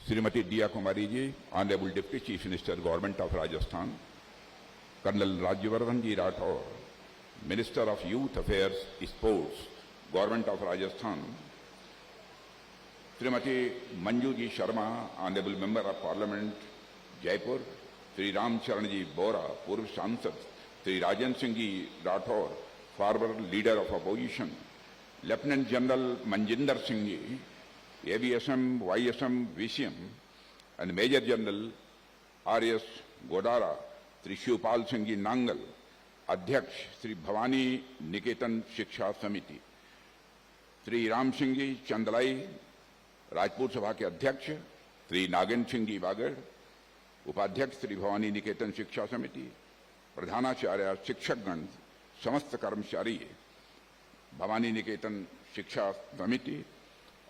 Shrimati Diya Kumari ji, honourable deputy chief minister government of Rajasthan, colonel Rajyavardhan ji Rathore, minister of youth affairs sports government of Rajasthan, Shrimati Manju ji Sharma, honourable member of parliament Jaipur, Shri Ramcharan ji Bora, पूर्व सांसद, Shri Rajendra Singh ji Rathore, former leader of opposition, lieutenant general Manjinder Singh ji, AVSM, YSM, VCM, and Major General R.S. Godara, Shri Shivpal Singh ji Nangal, अध्यक्ष श्री भवानी निकेतन शिक्षा समिति, श्री राम सिंह जी चंदलाई, राजपूत सभा के अध्यक्ष, श्री नागेंद्र सिंह जी बागड़, उपाध्यक्ष श्री भवानी निकेतन शिक्षा समिति, प्रधानाचार्य, शिक्षकगण, समस्त कर्मचारी, भवानी निकेतन शिक्षा समिति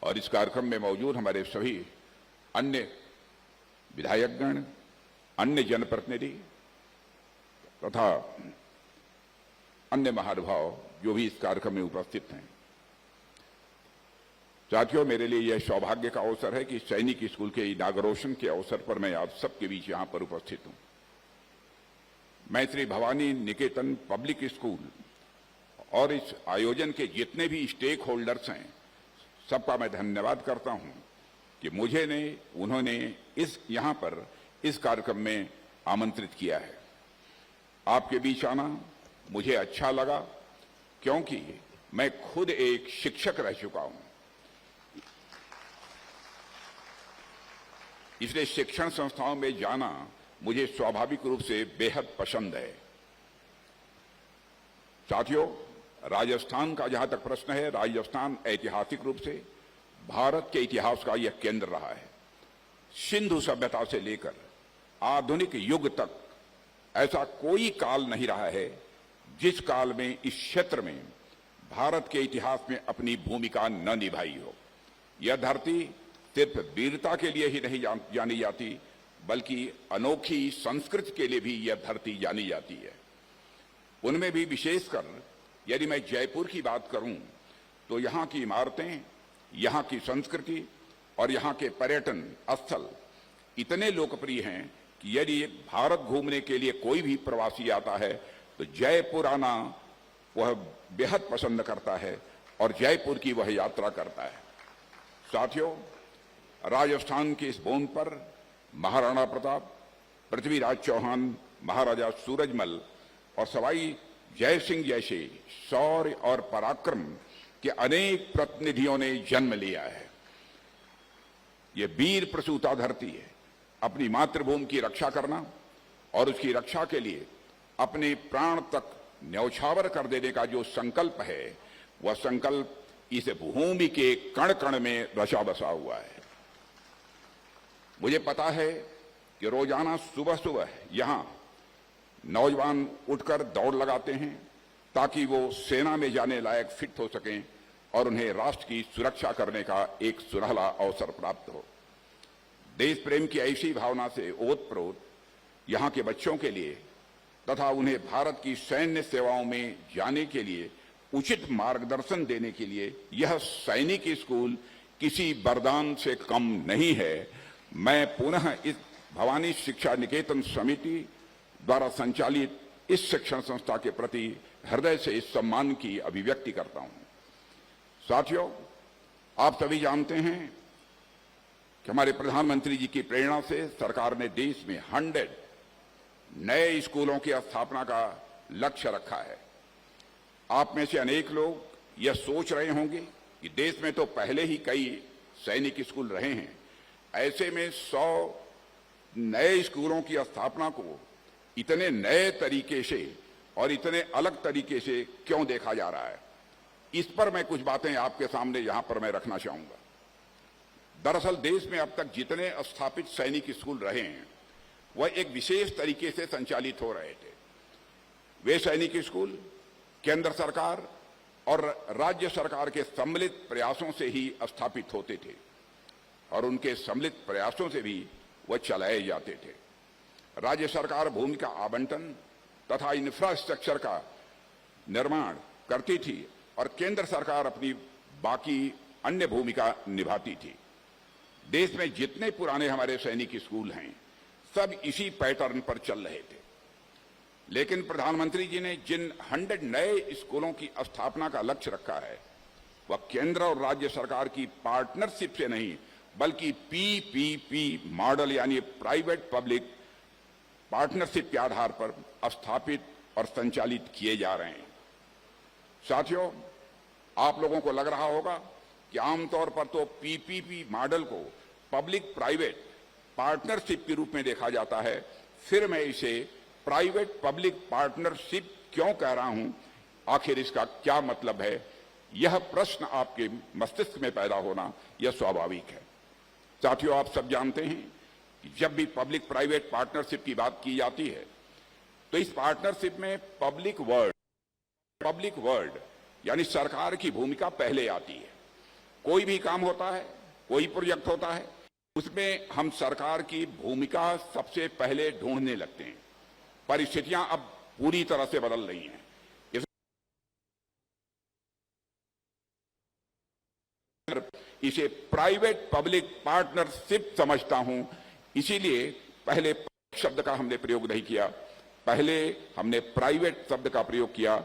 और इस कार्यक्रम में मौजूद हमारे सभी अन्य विधायकगण, अन्य जनप्रतिनिधि तथा अन्य महानुभाव जो भी इस कार्यक्रम में उपस्थित हैं। साथियों, मेरे लिए यह सौभाग्य का अवसर है कि सैनिक स्कूल के इनागुरेशन के अवसर पर मैं आप सबके बीच यहां पर उपस्थित हूं। मैं श्री भवानी निकेतन पब्लिक स्कूल और इस आयोजन के जितने भी स्टेक होल्डर्स हैं, सबका मैं धन्यवाद करता हूं कि उन्होंने यहां पर इस कार्यक्रम में आमंत्रित किया है। आपके बीच आना मुझे अच्छा लगा क्योंकि मैं खुद एक शिक्षक रह चुका हूं, इसलिए शिक्षण संस्थाओं में जाना मुझे स्वाभाविक रूप से बेहद पसंद है। साथियों, राजस्थान का जहां तक प्रश्न है, राजस्थान ऐतिहासिक रूप से भारत के इतिहास का यह केंद्र रहा है। सिंधु सभ्यता से लेकर आधुनिक युग तक ऐसा कोई काल नहीं रहा है जिस काल में इस क्षेत्र में भारत के इतिहास में अपनी भूमिका न निभाई हो। यह धरती सिर्फ वीरता के लिए ही नहीं जानी जाती, बल्कि अनोखी संस्कृति के लिए भी यह धरती जानी जाती है। उनमें भी विशेषकर यदि मैं जयपुर की बात करूं तो यहां की इमारतें, यहां की संस्कृति और यहां के पर्यटन स्थल इतने लोकप्रिय हैं कि यदि भारत घूमने के लिए कोई भी प्रवासी आता है तो जयपुर आना वह बेहद पसंद करता है और जयपुर की वह यात्रा करता है। साथियों, राजस्थान की इस बूंद पर महाराणा प्रताप, पृथ्वीराज चौहान, महाराजा सूरजमल और सवाई जय सिंह जैसे शौर्य और पराक्रम के अनेक प्रतिनिधियों ने जन्म लिया है। यह वीर प्रसूता धरती है। अपनी मातृभूमि की रक्षा करना और उसकी रक्षा के लिए अपने प्राण तक न्यौछावर कर देने का जो संकल्प है, वह संकल्प इस भूमि के कण कण में रचा बसा हुआ है। मुझे पता है कि रोजाना सुबह सुबह यहां नौजवान उठकर दौड़ लगाते हैं ताकि वो सेना में जाने लायक फिट हो सकें और उन्हें राष्ट्र की सुरक्षा करने का एक सुनहला अवसर प्राप्त हो। देश प्रेम की ऐसी भावना से ओतप्रोत यहां के बच्चों के लिए तथा उन्हें भारत की सैन्य सेवाओं में जाने के लिए उचित मार्गदर्शन देने के लिए यह सैनिक स्कूल किसी वरदान से कम नहीं है। मैं पुनः इस भवानी शिक्षा निकेतन समिति द्वारा संचालित इस शिक्षण संस्था के प्रति हृदय से इस सम्मान की अभिव्यक्ति करता हूं। साथियों, आप सभी जानते हैं कि हमारे प्रधानमंत्री जी की प्रेरणा से सरकार ने देश में 100 नए स्कूलों की स्थापना का लक्ष्य रखा है। आप में से अनेक लोग यह सोच रहे होंगे कि देश में तो पहले ही कई सैनिक स्कूल रहे हैं, ऐसे में 100 नए स्कूलों की स्थापना को इतने नए तरीके से और इतने अलग तरीके से क्यों देखा जा रहा है। इस पर मैं कुछ बातें आपके सामने यहां पर मैं रखना चाहूंगा। दरअसल देश में अब तक जितने स्थापित सैनिक स्कूल रहे हैं वह एक विशेष तरीके से संचालित हो रहे थे। वे सैनिक स्कूल केंद्र सरकार और राज्य सरकार के सम्मिलित प्रयासों से ही स्थापित होते थे और उनके सम्मिलित प्रयासों से भी वह चलाए जाते थे। राज्य सरकार भूमि का आवंटन तथा इंफ्रास्ट्रक्चर का निर्माण करती थी और केंद्र सरकार अपनी बाकी अन्य भूमिका निभाती थी। देश में जितने पुराने हमारे सैनिक स्कूल हैं सब इसी पैटर्न पर चल रहे थे। लेकिन प्रधानमंत्री जी ने जिन 100 नए स्कूलों की स्थापना का लक्ष्य रखा है वह केंद्र और राज्य सरकार की पार्टनरशिप से नहीं बल्कि पीपीपी मॉडल यानी प्राइवेट पब्लिक पार्टनरशिप के आधार पर स्थापित और संचालित किए जा रहे हैं। साथियों, आप लोगों को लग रहा होगा कि आमतौर पर तो पीपीपी मॉडल को पब्लिक प्राइवेट पार्टनरशिप के रूप में देखा जाता है, फिर मैं इसे प्राइवेट पब्लिक पार्टनरशिप क्यों कह रहा हूं, आखिर इसका क्या मतलब है, यह प्रश्न आपके मस्तिष्क में पैदा होना यह स्वाभाविक है। साथियों, आप सब जानते हैं कि जब भी पब्लिक प्राइवेट पार्टनरशिप की बात की जाती है तो इस पार्टनरशिप में पब्लिक वर्ड यानी सरकार की भूमिका पहले आती है। कोई भी काम होता है, कोई प्रोजेक्ट होता है, उसमें हम सरकार की भूमिका सबसे पहले ढूंढने लगते हैं। परिस्थितियां अब पूरी तरह से बदल रही हैं। इसे प्राइवेट पब्लिक पार्टनरशिप समझता हूं, इसीलिए पहले शब्द का हमने प्रयोग नहीं किया, पहले हमने प्राइवेट शब्द का प्रयोग किया।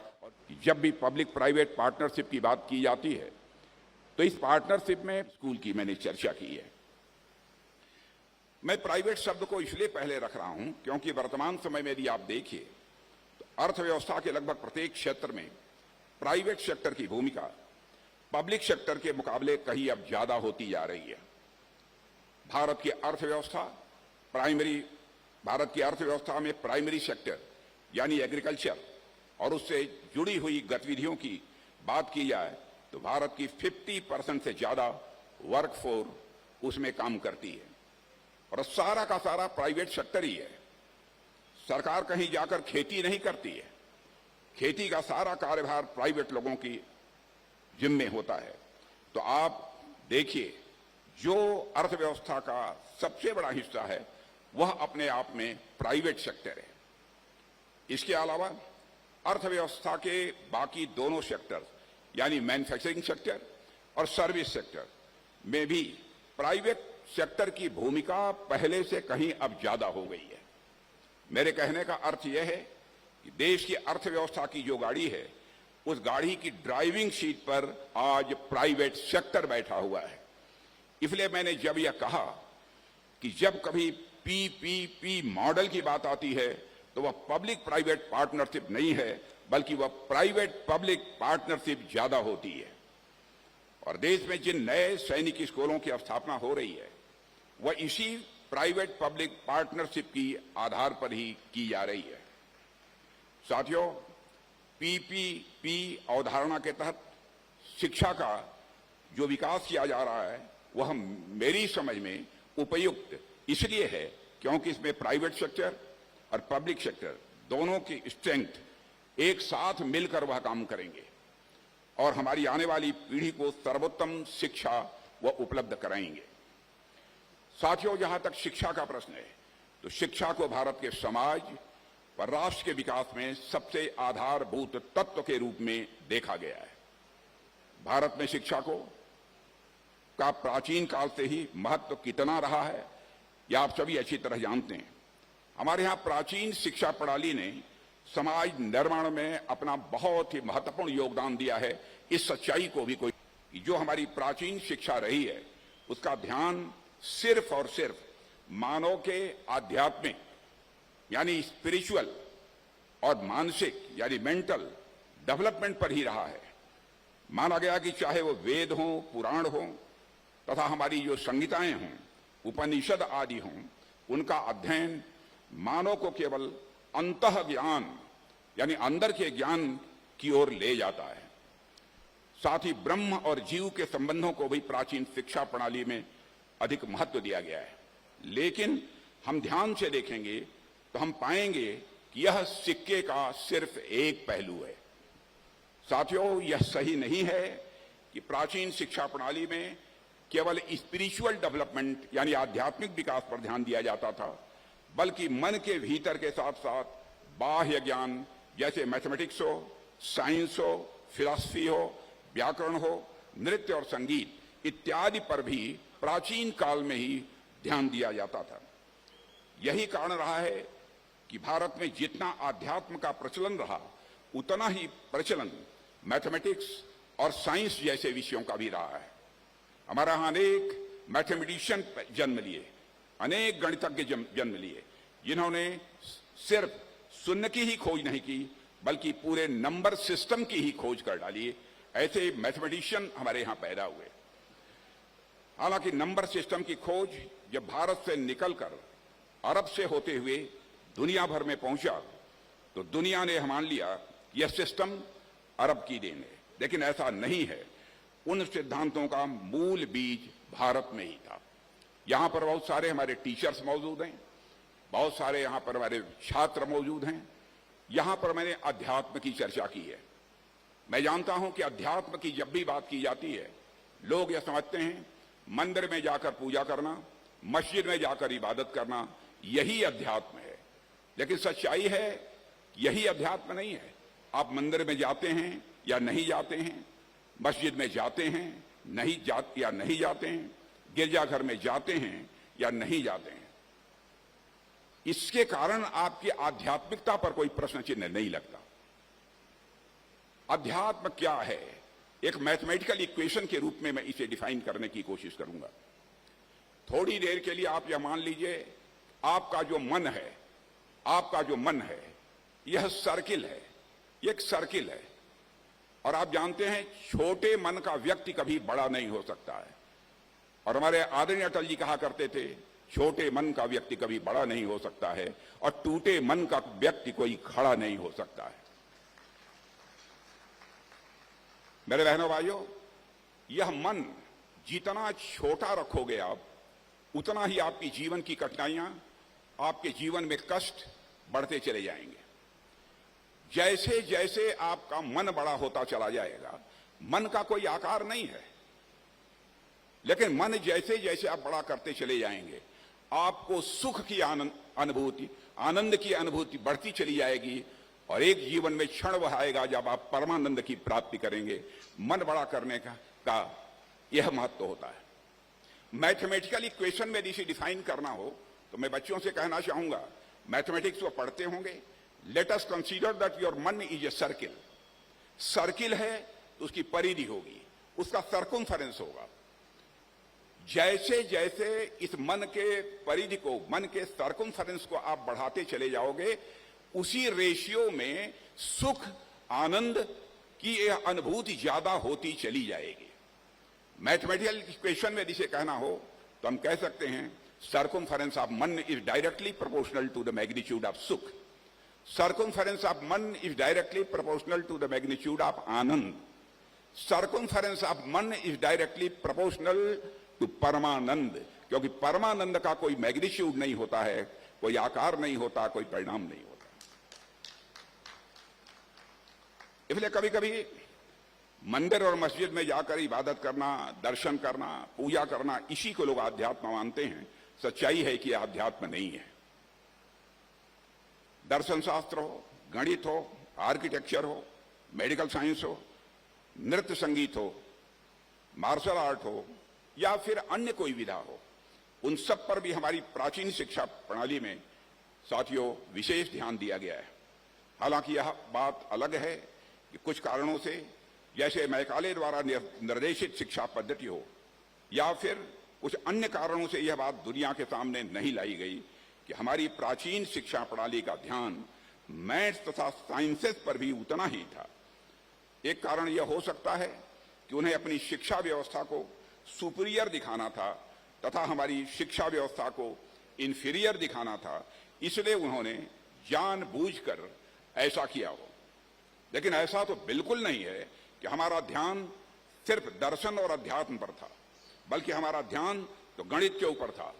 जब भी पब्लिक प्राइवेट पार्टनरशिप की बात की जाती है तो इस पार्टनरशिप में स्कूल की मैंने चर्चा की है। मैं प्राइवेट शब्द को इसलिए पहले रख रहा हूं क्योंकि वर्तमान समय में यदि आप देखिए तो अर्थव्यवस्था के लगभग प्रत्येक क्षेत्र में प्राइवेट सेक्टर की भूमिका पब्लिक सेक्टर के मुकाबले कहीं अब ज्यादा होती जा रही है। भारत की अर्थव्यवस्था में प्राइमरी सेक्टर यानी एग्रीकल्चर और उससे जुड़ी हुई गतिविधियों की बात की जाए तो भारत की 50% से ज्यादा वर्कफोर्स उसमें काम करती है और सारा का सारा प्राइवेट सेक्टर ही है। सरकार कहीं जाकर खेती नहीं करती है, खेती का सारा कार्यभार प्राइवेट लोगों की जिम्मे होता है। तो आप देखिए, जो अर्थव्यवस्था का सबसे बड़ा हिस्सा है वह अपने आप में प्राइवेट सेक्टर है। इसके अलावा अर्थव्यवस्था के बाकी दोनों सेक्टर यानी मैन्युफैक्चरिंग सेक्टर और सर्विस सेक्टर में भी प्राइवेट सेक्टर की भूमिका पहले से कहीं अब ज्यादा हो गई है। मेरे कहने का अर्थ यह है कि देश की अर्थव्यवस्था की जो गाड़ी है उस गाड़ी की ड्राइविंग सीट पर आज प्राइवेट सेक्टर बैठा हुआ है। इसलिए मैंने जब यह कहा कि जब कभी पीपीपी मॉडल की बात आती है तो वह पब्लिक प्राइवेट पार्टनरशिप नहीं है बल्कि वह प्राइवेट पब्लिक पार्टनरशिप ज्यादा होती है। और देश में जिन नए सैनिक स्कूलों की स्थापना हो रही है वह इसी प्राइवेट पब्लिक पार्टनरशिप की आधार पर ही की जा रही है। साथियों, पीपीपी अवधारणा के तहत शिक्षा का जो विकास किया जा रहा है वह मेरी समझ में उपयुक्त इसलिए है क्योंकि इसमें प्राइवेट सेक्टर और पब्लिक सेक्टर दोनों की स्ट्रेंथ एक साथ मिलकर वह काम करेंगे और हमारी आने वाली पीढ़ी को सर्वोत्तम शिक्षा वह उपलब्ध कराएंगे। साथियों, जहां तक शिक्षा का प्रश्न है तो शिक्षा को भारत के समाज व राष्ट्र के विकास में सबसे आधारभूत तत्व के रूप में देखा गया है। भारत में शिक्षा का प्राचीन काल से ही महत्व कितना रहा है यह आप सभी अच्छी तरह जानते हैं। हमारे यहाँ प्राचीन शिक्षा प्रणाली ने समाज निर्माण में अपना बहुत ही महत्वपूर्ण योगदान दिया है। इस सच्चाई को भी कोई जो हमारी प्राचीन शिक्षा रही है उसका ध्यान सिर्फ और सिर्फ मानव के आध्यात्मिक यानी स्पिरिचुअल और मानसिक यानी मेंटल डेवलपमेंट पर ही रहा है। माना गया कि चाहे वो वेद हो, पुराण हो तथा हमारी जो संहिताएं हों, उपनिषद आदि हों, उनका अध्ययन मानव को केवल अंतः ज्ञान यानी अंदर के ज्ञान की ओर ले जाता है। साथ ही ब्रह्म और जीव के संबंधों को भी प्राचीन शिक्षा प्रणाली में अधिक महत्व दिया गया है। लेकिन हम ध्यान से देखेंगे तो हम पाएंगे कि यह सिक्के का सिर्फ एक पहलू है। साथियों, यह सही नहीं है कि प्राचीन शिक्षा प्रणाली में केवल स्पिरिचुअल डेवलपमेंट यानी आध्यात्मिक विकास पर ध्यान दिया जाता था, बल्कि मन के भीतर के साथ साथ बाह्य ज्ञान जैसे मैथमेटिक्स हो, साइंस हो, फिलॉसफी हो, व्याकरण हो, नृत्य और संगीत इत्यादि पर भी प्राचीन काल में ही ध्यान दिया जाता था। यही कारण रहा है कि भारत में जितना आध्यात्म का प्रचलन रहा, उतना ही प्रचलन मैथमेटिक्स और साइंस जैसे विषयों का भी रहा है। हमारा यहां अनेक मैथमेटिशियन जन्म लिए, अनेक गणितज्ञ जन्म लिए, जिन्होंने सिर्फ शून्य की ही खोज नहीं की, बल्कि पूरे नंबर सिस्टम की ही खोज कर डाली। ऐसे मैथमेटिशियन हमारे यहां पैदा हुए। हालांकि नंबर सिस्टम की खोज जब भारत से निकलकर अरब से होते हुए दुनिया भर में पहुंचा, तो दुनिया ने मान लिया यह सिस्टम अरब की देन है, लेकिन ऐसा नहीं है। उन सिद्धांतों का मूल बीज भारत में ही था। यहां पर बहुत सारे हमारे टीचर्स मौजूद हैं, बहुत सारे यहां पर हमारे छात्र मौजूद हैं। यहां पर मैंने अध्यात्म की चर्चा की है। मैं जानता हूं कि अध्यात्म की जब भी बात की जाती है, लोग यह समझते हैं मंदिर में जाकर पूजा करना, मस्जिद में जाकर इबादत करना, यही अध्यात्म है। लेकिन सच्चाई है यही अध्यात्म नहीं है। आप मंदिर में जाते हैं या नहीं जाते हैं, मस्जिद में जाते हैं या नहीं जाते हैं, गिरजाघर में जाते हैं या नहीं जाते हैं, इसके कारण आपकी आध्यात्मिकता पर कोई प्रश्न चिन्ह नहीं लगता। अध्यात्म क्या है, एक मैथमेटिकल इक्वेशन के रूप में मैं इसे डिफाइन करने की कोशिश करूंगा। थोड़ी देर के लिए आप यह मान लीजिए, आपका जो मन है, आपका जो मन है, यह सर्किल है, एक सर्किल है। और आप जानते हैं छोटे मन का व्यक्ति कभी बड़ा नहीं हो सकता है। और हमारे आदरणीय अटल जी कहा करते थे, छोटे मन का व्यक्ति कभी बड़ा नहीं हो सकता है और टूटे मन का व्यक्ति कोई खड़ा नहीं हो सकता है। मेरे बहनों भाइयों, यह मन जितना छोटा रखोगे आप, उतना ही आपकी जीवन की कठिनाइयां, आपके जीवन में कष्ट बढ़ते चले जाएंगे। जैसे जैसे आपका मन बड़ा होता चला जाएगा, मन का कोई आकार नहीं है, लेकिन मन जैसे जैसे आप बड़ा करते चले जाएंगे, आपको सुख की अनुभूति, आनंद की अनुभूति बढ़ती चली जाएगी। और एक जीवन में क्षण वह आएगा जब आप परमानंद की प्राप्ति करेंगे। मन बड़ा करने का यह महत्व होता है। मैथमेटिकल इक्वेशन में इसे डिफाइन करना हो तो मैं बच्चों से कहना चाहूंगा, मैथमेटिक्स वो पढ़ते होंगे, let us consider that your मन इज ए सर्किल। सर्किल है तो उसकी परिधि होगी, उसका सर्कमफेरेंस होगा। जैसे जैसे इस मन के परिधि को, मन के सर्कमफेरेंस को आप बढ़ाते चले जाओगे, उसी रेशियो में सुख, आनंद की यह अनुभूति ज्यादा होती चली जाएगी। मैथमेटिकल इक्वेशन में जिसे कहना हो तो हम कह सकते हैं circumference of man is directly proportional to the magnitude of sukh, circumference of man is directly proportional to the magnitude of anand, circumference of man is directly proportional to paramanand, क्योंकि परमानंद का कोई मैग्नीट्यूड नहीं होता है, कोई आकार नहीं होता, कोई परिणाम नहीं होता। इसलिए कभी कभी मंदिर और मस्जिद में जाकर इबादत करना, दर्शन करना, पूजा करना, इसी को लोग आध्यात्म मानते हैं। सच्चाई है कि आध्यात्म नहीं है। दर्शन शास्त्र हो, गणित हो, आर्किटेक्चर हो, मेडिकल साइंस हो, नृत्य संगीत हो, मार्शल आर्ट हो या फिर अन्य कोई विधा हो, उन सब पर भी हमारी प्राचीन शिक्षा प्रणाली में साथियों विशेष ध्यान दिया गया है। हालांकि यह बात अलग है कि कुछ कारणों से, जैसे मैकाले द्वारा निर्देशित शिक्षा पद्धति हो या फिर कुछ अन्य कारणों से यह बात दुनिया के सामने नहीं लाई गई कि हमारी प्राचीन शिक्षा प्रणाली का ध्यान मैथ्स तथा साइंसेस पर भी उतना ही था। एक कारण यह हो सकता है कि उन्हें अपनी शिक्षा व्यवस्था को सुपीरियर दिखाना था तथा हमारी शिक्षा व्यवस्था को इंफीरियर दिखाना था, इसलिए उन्होंने जानबूझकर ऐसा किया हो। लेकिन ऐसा तो बिल्कुल नहीं है कि हमारा ध्यान सिर्फ दर्शन और अध्यात्म पर था, बल्कि हमारा ध्यान तो गणित के ऊपर था,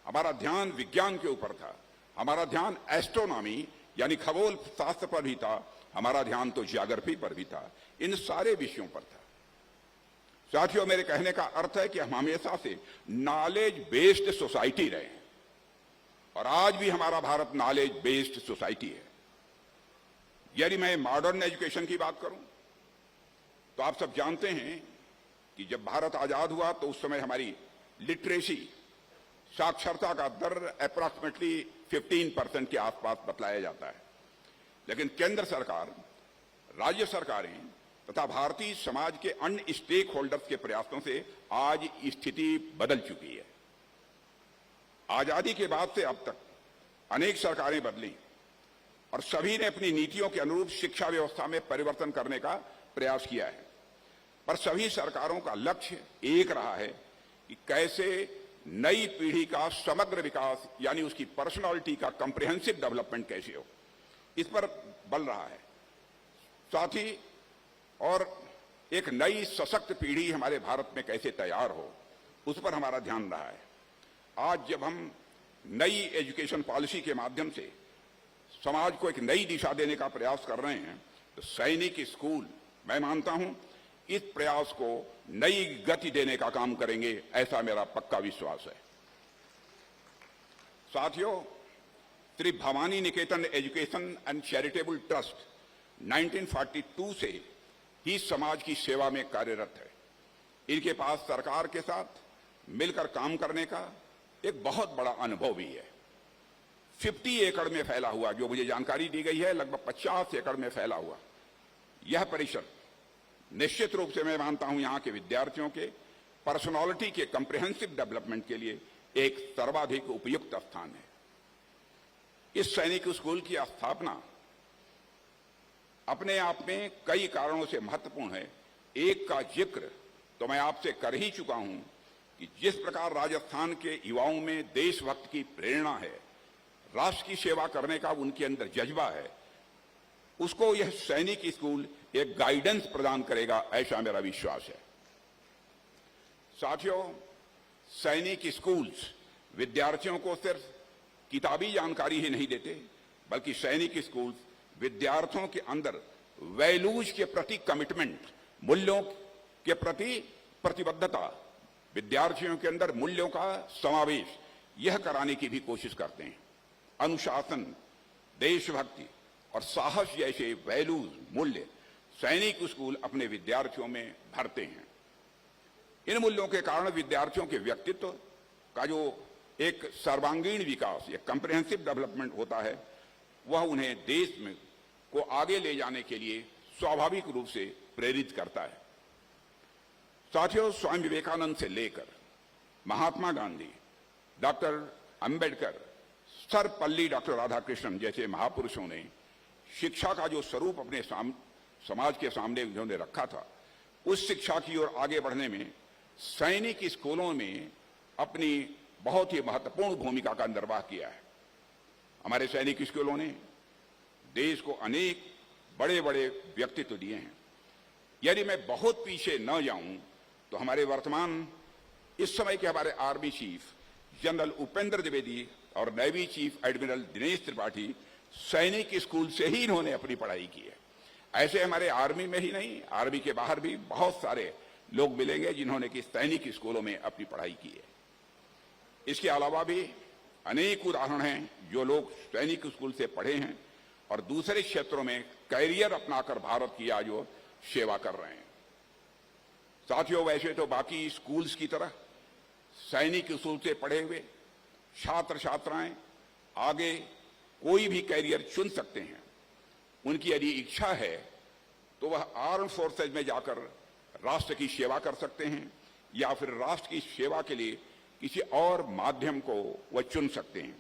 हमारा ध्यान विज्ञान के ऊपर था, हमारा ध्यान एस्ट्रोनॉमी यानी खगोल शास्त्र पर भी था, हमारा ध्यान तो ज्योग्राफी पर भी था, इन सारे विषयों पर था। साथियों, मेरे कहने का अर्थ है कि हम हमेशा से नॉलेज बेस्ड सोसाइटी रहे हैं और आज भी हमारा भारत नॉलेज बेस्ड सोसाइटी है। यदि मैं मॉडर्न एजुकेशन की बात करूं तो आप सब जानते हैं कि जब भारत आजाद हुआ तो उस समय हमारी लिटरेसी, साक्षरता का दर अप्रॉक्सीमेटली 15% के आसपास बतलाया जाता है। लेकिन केंद्र सरकार, राज्य सरकारें तथा भारतीय समाज के अन्य स्टेक होल्डर्स के प्रयासों से आज स्थिति बदल चुकी है। आजादी के बाद से अब तक अनेक सरकारें बदली और सभी ने अपनी नीतियों के अनुरूप शिक्षा व्यवस्था में परिवर्तन करने का प्रयास किया है, पर सभी सरकारों का लक्ष्य एक रहा है कि कैसे नई पीढ़ी का समग्र विकास, यानी उसकी पर्सनालिटी का कंप्रिहेंसिव डेवलपमेंट कैसे हो, इस पर बल रहा है। साथ ही और एक नई सशक्त पीढ़ी हमारे भारत में कैसे तैयार हो, उस पर हमारा ध्यान रहा है। आज जब हम नई एजुकेशन पॉलिसी के माध्यम से समाज को एक नई दिशा देने का प्रयास कर रहे हैं, तो सैनिक स्कूल, मैं मानता हूं, इस प्रयास को नई गति देने का काम करेंगे, ऐसा मेरा पक्का विश्वास है। साथियों, श्री भवानी निकेतन एजुकेशन एंड चैरिटेबल ट्रस्ट 1942 से ही समाज की सेवा में कार्यरत है। इनके पास सरकार के साथ मिलकर काम करने का एक बहुत बड़ा अनुभव भी है। 50 एकड़ में फैला हुआ, जो मुझे जानकारी दी गई है, लगभग 50 एकड़ में फैला हुआ यह परिसर निश्चित रूप से मैं मानता हूं यहां के विद्यार्थियों के पर्सनालिटी के कंप्रिहेंसिव डेवलपमेंट के लिए एक सर्वाधिक उपयुक्त स्थान है। इस सैनिक स्कूल की स्थापना अपने आप में कई कारणों से महत्वपूर्ण है। एक का जिक्र तो मैं आपसे कर ही चुका हूं कि जिस प्रकार राजस्थान के युवाओं में देशभक्त की प्रेरणा है, राष्ट्र की सेवा करने का उनके अंदर जज्बा है, उसको यह सैनिक स्कूल एक गाइडेंस प्रदान करेगा, ऐसा मेरा विश्वास है। साथियों, सैनिक स्कूल्स विद्यार्थियों को सिर्फ किताबी जानकारी ही नहीं देते, बल्कि सैनिक स्कूल्स विद्यार्थियों के अंदर वैल्यूज के प्रति कमिटमेंट, मूल्यों के प्रति प्रतिबद्धता, विद्यार्थियों के अंदर मूल्यों का समावेश, यह कराने की भी कोशिश करते हैं। अनुशासन, देशभक्ति और साहस जैसे वैल्यूज, मूल्य सैनिक स्कूल अपने विद्यार्थियों में भरते हैं। इन मूल्यों के कारण विद्यार्थियों के व्यक्तित्व का जो एक सर्वांगीण विकास, एक कंप्रिहेंसिव डेवलपमेंट होता है, वह उन्हें देश में को आगे ले जाने के लिए स्वाभाविक रूप से प्रेरित करता है। साथियों, स्वामी विवेकानंद से लेकर महात्मा गांधी, डॉक्टर अंबेडकर, सर्वपल्ली डॉक्टर राधाकृष्णन जैसे महापुरुषों ने शिक्षा का जो स्वरूप अपने समाज के सामने उन्होंने रखा था, उस शिक्षा की ओर आगे बढ़ने में सैनिक स्कूलों में अपनी बहुत ही महत्वपूर्ण भूमिका का निर्वाह किया है। हमारे सैनिक स्कूलों ने देश को अनेक बड़े बड़े व्यक्तित्व दिए हैं। यदि मैं बहुत पीछे न जाऊं तो हमारे वर्तमान इस समय के हमारे army chief general Upendra Dwivedi और navy chief admiral Dinesh Tripathi Sainik school से ही इन्होंने अपनी पढ़ाई की है। ऐसे हमारे आर्मी में ही नहीं, आर्मी के बाहर भी बहुत सारे लोग मिलेंगे जिन्होंने कि सैनिक स्कूलों में अपनी पढ़ाई की है। इसके अलावा भी अनेक उदाहरण हैं जो लोग सैनिक स्कूल से पढ़े हैं और दूसरे क्षेत्रों में कैरियर अपनाकर भारत की आज वो सेवा कर रहे हैं। साथियों, वैसे तो बाकी स्कूल्स की तरह सैनिक स्कूल से पढ़े हुए छात्र छात्राएं आगे कोई भी कैरियर चुन सकते हैं। उनकी यदि इच्छा है तो वह आर्म फोर्सेज में जाकर राष्ट्र की सेवा कर सकते हैं या फिर राष्ट्र की सेवा के लिए किसी और माध्यम को वह चुन सकते हैं।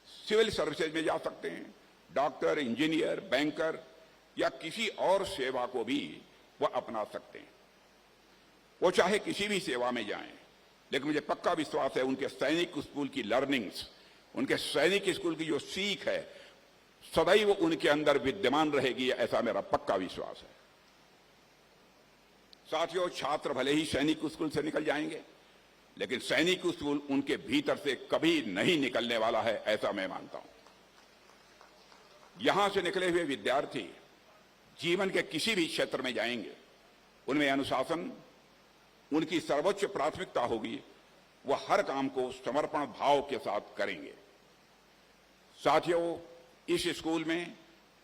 सिविल सर्विसेज में जा सकते हैं, डॉक्टर, इंजीनियर, बैंकर या किसी और सेवा को भी वह अपना सकते हैं। वो चाहे किसी भी सेवा में जाएं, लेकिन मुझे पक्का विश्वास है उनके सैनिक स्कूल की लर्निंग्स, उनके सैनिक स्कूल की जो सीख है, सदैव उनके अंदर विद्यमान रहेगी, ऐसा मेरा पक्का विश्वास है। साथियों, छात्र भले ही सैनिक स्कूल से निकल जाएंगे, लेकिन सैनिक स्कूल उनके भीतर से कभी नहीं निकलने वाला है, ऐसा मैं मानता हूं। यहां से निकले हुए विद्यार्थी जीवन के किसी भी क्षेत्र में जाएंगे, उनमें अनुशासन उनकी सर्वोच्च प्राथमिकता होगी। वह हर काम को समर्पण भाव के साथ करेंगे। साथियों, इस स्कूल में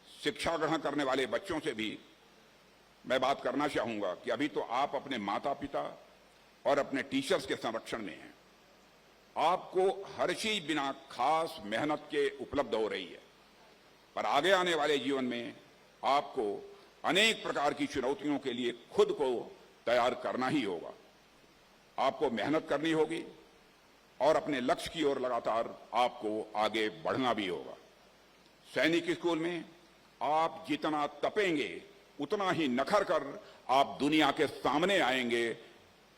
शिक्षा ग्रहण करने वाले बच्चों से भी मैं बात करना चाहूंगा कि अभी तो आप अपने माता पिता और अपने टीचर्स के संरक्षण में हैं, आपको हर चीज बिना खास मेहनत के उपलब्ध हो रही है, पर आगे आने वाले जीवन में आपको अनेक प्रकार की चुनौतियों के लिए खुद को तैयार करना ही होगा। आपको मेहनत करनी होगी और अपने लक्ष्य की ओर लगातार आपको आगे बढ़ना भी होगा। सैनिक स्कूल में आप जितना तपेंगे उतना ही नखर कर आप दुनिया के सामने आएंगे,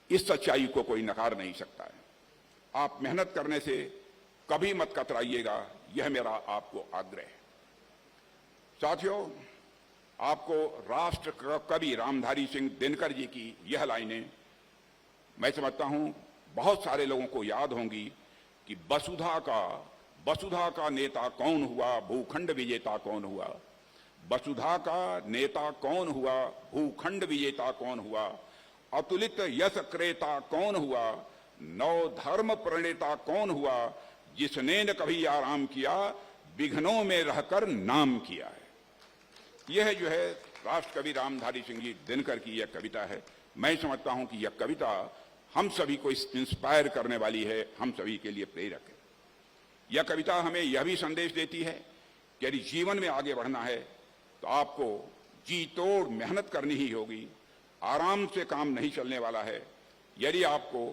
इस सच्चाई को कोई नकार नहीं सकता है। आप मेहनत करने से कभी मत कतराइएगा, यह मेरा आपको आग्रह है। साथियों, आपको राष्ट्र कवि रामधारी सिंह दिनकर जी की यह लाइनें मैं समझता हूं बहुत सारे लोगों को याद होंगी कि वसुधा का नेता कौन हुआ, भूखंड विजेता कौन हुआ। वसुधा का नेता कौन हुआ, भूखंड विजेता कौन हुआ। अतुलित यश क्रेता कौन हुआ, नव धर्म प्रणेता कौन हुआ। जिसने न कभी आराम किया, विघ्नों में रहकर नाम किया है। यह जो है राष्ट्र कवि रामधारी सिंह जी दिनकर की यह कविता है। मैं समझता हूं कि यह कविता हम सभी को इंस्पायर करने वाली है, हम सभी के लिए प्रेरक है। यह कविता हमें यह भी संदेश देती है कि यदि जीवन में आगे बढ़ना है तो आपको जी तोड़ मेहनत करनी ही होगी। आराम से काम नहीं चलने वाला है। यदि आपको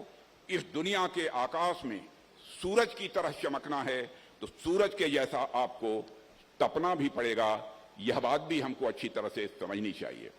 इस दुनिया के आकाश में सूरज की तरह चमकना है तो सूरज के जैसा आपको तपना भी पड़ेगा। यह बात भी हमको अच्छी तरह से समझनी चाहिए।